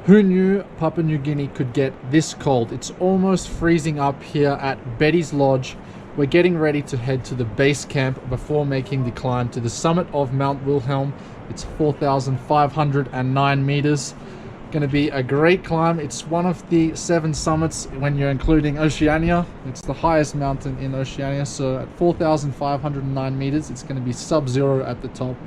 Who knew Papua New Guinea could get this cold? It's almost freezing up here at Betty's Lodge. We're getting ready to head to the base camp before making the climb to the summit of Mount Wilhelm. It's 4,509 meters. Going to be a great climb. It's one of the 7 summits when you're including Oceania. It's the highest mountain in Oceania, so at 4,509 meters it's going to be sub-zero at the top.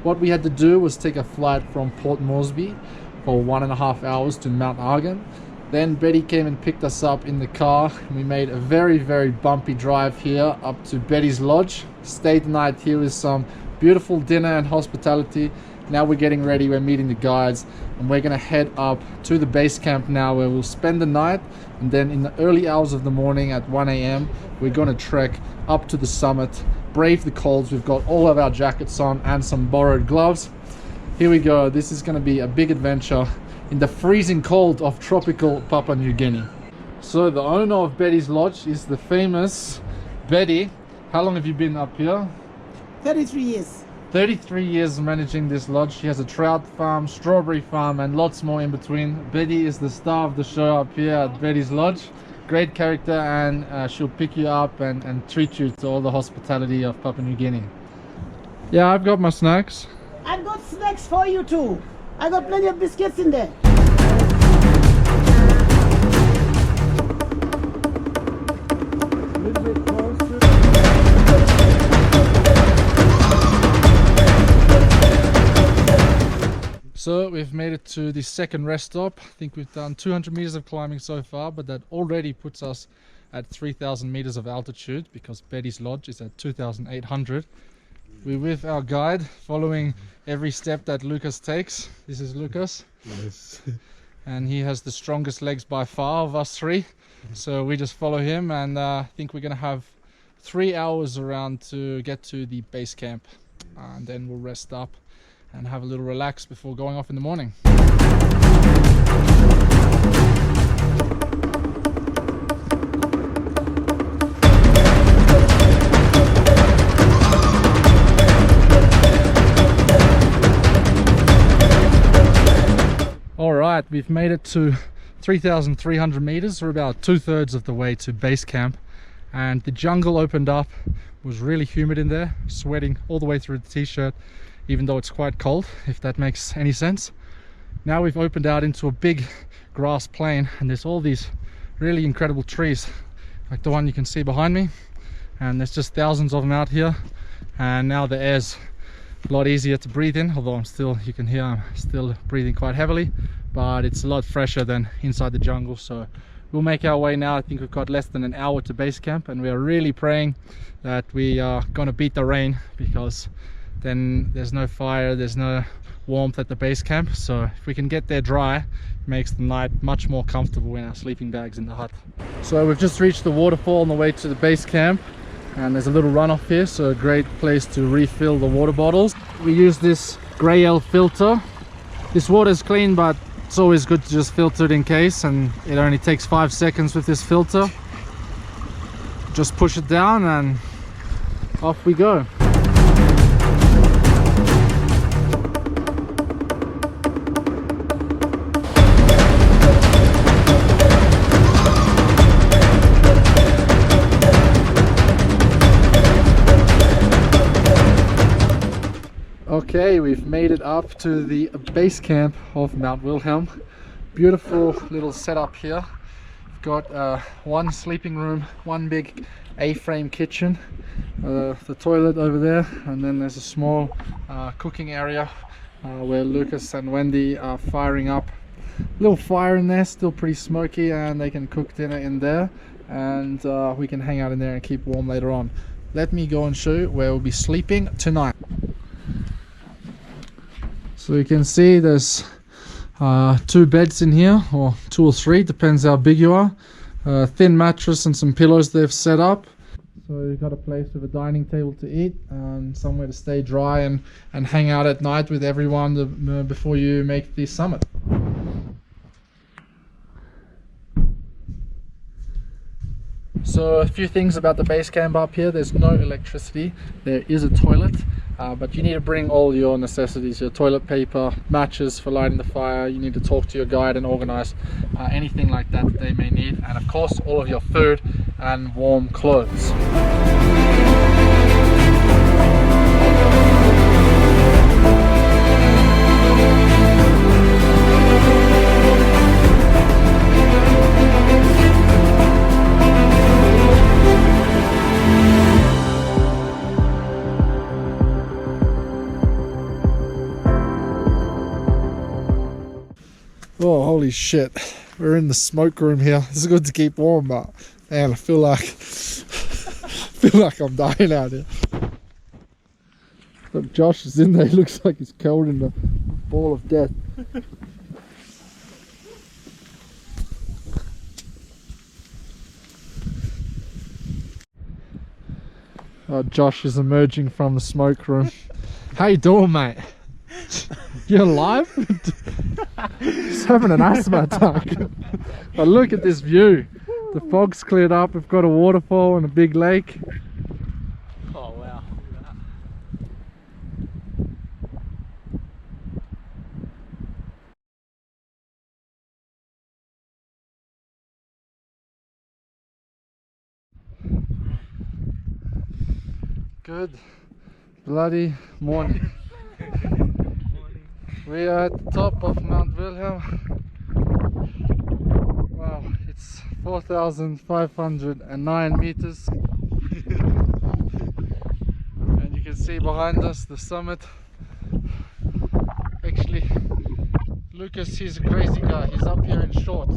What we had to do was take a flight from Port Moresby for 1.5 hours to Mount Argan. Then Betty came and picked us up in the car. We made a very bumpy drive here up to Betty's Lodge. Stayed the night here with some beautiful dinner and hospitality. Now we're getting ready, we're meeting the guides, and we're gonna head up to the base camp now, where we'll spend the night, and then in the early hours of the morning at 1 a.m. we're gonna trek up to the summit, brave the colds. We've got all of our jackets on and some borrowed gloves. Here we go. This is going to be a big adventure in the freezing cold of tropical Papua New Guinea. So the owner of Betty's Lodge is the famous Betty. How long have you been up here? 33 years. 33 years managing this lodge. She has a trout farm, strawberry farm, and lots more in between. Betty is the star of the show up here at Betty's Lodge. Great character, and she'll pick you up and treat you to all the hospitality of Papua New Guinea. Yeah, I've got my snacks. I've got snacks for you too. I got plenty of biscuits in there. So we've made it to the second rest stop. I think we've done 200 meters of climbing so far, but that already puts us at 3,000 meters of altitude, because Betty's Lodge is at 2,800. We're with our guide, following every step that Lucas takes. This is Lucas. Yes. And he has the strongest legs by far of us 3. So we just follow him, and I think we're going to have 3 hours around to get to the base camp. And then we'll rest up and have a little relax before going off in the morning. Alright, we've made it to 3,300 meters. We're about 2/3 of the way to base camp, and the jungle opened up. It was really humid in there, sweating all the way through the t-shirt, even though it's quite cold, if that makes any sense. Now we've opened out into a big grass plain, and there's all these really incredible trees, like the one you can see behind me, and there's just thousands of them out here. And now the air's a lot easier to breathe in, although you can hear I'm still breathing quite heavily, but it's a lot fresher than inside the jungle. So we'll make our way now. I think we've got less than an hour to base camp, and we are really praying that we are going to beat the rain, because then there's no fire, there's no warmth at the base camp. So if we can get there dry, it makes the night much more comfortable in our sleeping bags in the hut. So we've just reached the waterfall on the way to the base camp, and there's a little runoff here, so a great place to refill the water bottles. We use this Grey L filter. This water is clean, but it's always good to just filter it in case, and it only takes 5 seconds with this filter. Just push it down and off we go. Okay, we've made it up to the base camp of Mount Wilhelm. Beautiful little setup here. We've got one sleeping room, one big A-frame kitchen, the toilet over there, and then there's a small cooking area where Lucas and Wendy are firing up. Little fire in there, still pretty smoky, and they can cook dinner in there, and we can hang out in there and keep warm later on. Let me go and show you where we'll be sleeping tonight. So you can see there's 2 beds in here, or 2 or 3, depends how big you are. Thin mattress and some pillows they've set up. So you've got a place with a dining table to eat, and somewhere to stay dry and hang out at night with everyone before you make the summit. So a few things about the base camp up here. There's no electricity. There is a toilet, But you need to bring all your necessities, your toilet paper, matches for lighting the fire. You need to talk to your guide and organize anything like that that they may need, and of course all of your food and warm clothes. Oh, holy shit. We're in the smoke room here. It's good to keep warm, but man, I feel like I'm dying out here. Look, Josh is in there. He looks like he's cold in the ball of death. Josh is emerging from the smoke room. How you doing, mate? You alive? He's having an asthma attack. But look at this view. The fog's cleared up. We've got a waterfall and a big lake. Oh wow. Good bloody morning. We are at the top of Mount Wilhelm. Wow, it's 4,509 meters. And you can see behind us the summit. Actually, Lucas, he's a crazy guy. He's up here in shorts.